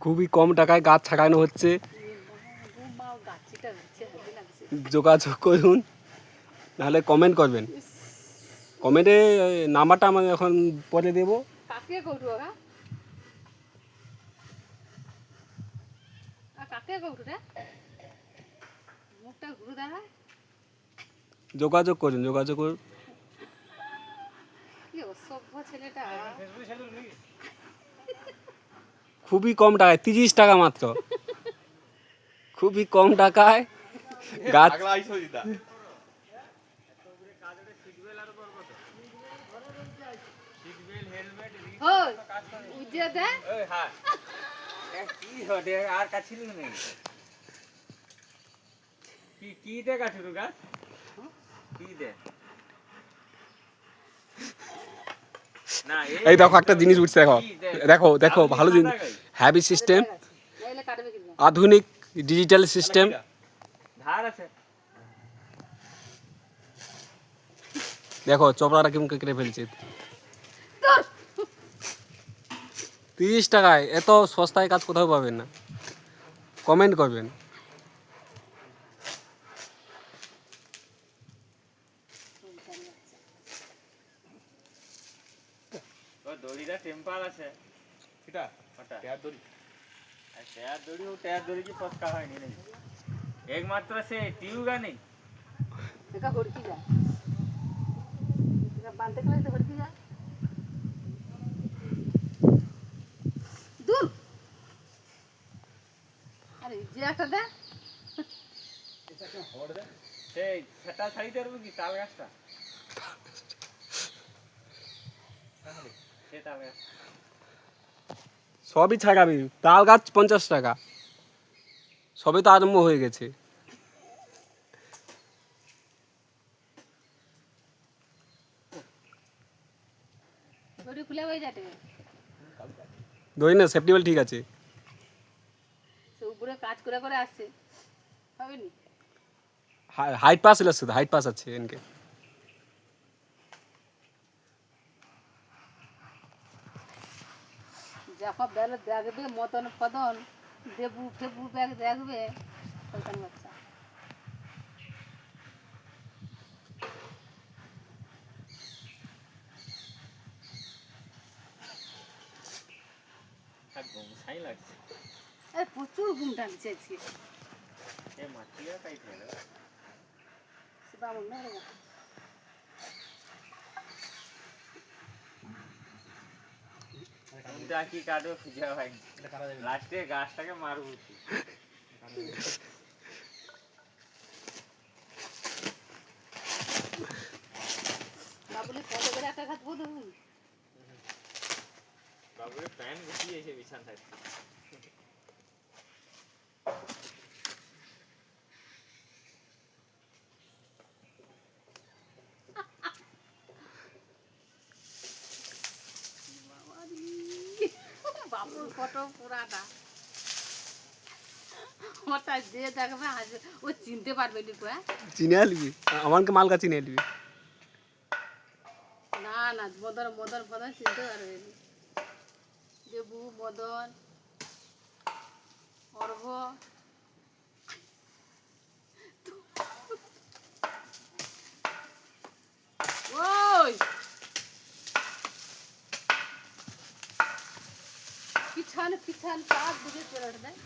খুবই কম টাকায় গাছ ছাগানো হচ্ছে, যোগাযোগ করুন, নাহলে কমেন্ট করবেন। কমেন্টে নাম্বারটা আমি এখন পরে দেবো। যোগাযোগ করুন, যোগাযোগ করুন। খুবই কম টাকায়, 30 টাকা মাত্র, খুবই কম টাকায় গাছ। আর কাছিল নেই কি দে গাছের গাছ কি দে না এই দেখো একটা জিনিস উঠছে, দেখো দেখো দেখো ভালো জিনিস, হ্যাভি সিস্টেম, আধুনিক ডিজিটাল সিস্টেম। ধার আছে দেখো চপড়াটা কেমন কেটে ফেলছে। 30 টাকায় এত সস্তায় কাজ কোথাও পাবেন না। কমেন্ট করবেন। দড়িটা টেম্পার আছে সেটা টায়ার দড়ি আর টায়ার দড়ি কি পস্কা হয়নি নেই একমাত্র সে টিউগা নেই এটা হড়কি যায় এটা বাঁধতে গেলে তো হড়কি যায় দূর আরে যে একটা দে সেই সেটা ছাড়িতে পারবো কি তাল গাছটা সে তাল গাছ সবই ছাগাবি, তাল গাছ 50 টাকা, সবই তো আরম্ভ হয়ে গেছে। দড়ি খুলে হয়ে যাবে ধরি না, সেফটি বেল্ট ঠিক আছে। সে উপরে কাজ করে করে আসছে হবে নি হাইট পাস আছে, হাইট পাস আছে এনকে। যখন বেলে দেখবে মতন ফদন দেবু ফেবু ব্যাগ দেখবে শয়তান বাচ্চা ছাই লাগছে প্রচুর ঘুম টানছে আজকে এ মাটিয়া তাই ফেলে সে বামন মেরে গেছে কোনটা কি কাটবে খুঁজে হয় লাস্টে গাছটাকে মারবো বাবুলি কত করে একটা খাত বধু বাবুরে ফ্যান গুছিয়েছে বিছান থাকতে বাবুর ফটো পুরাটা হঠাৎ যে দেখবে ও চিনতে পারবে নি চিনে আলবি আমাকে মালকা চিনে আলবি না না মদন মদন ফদন চিনতে পারবে নি দেবু মদন অর্ঘ ওই পিছন পিছন পাঁচ দিকে চলে দেয়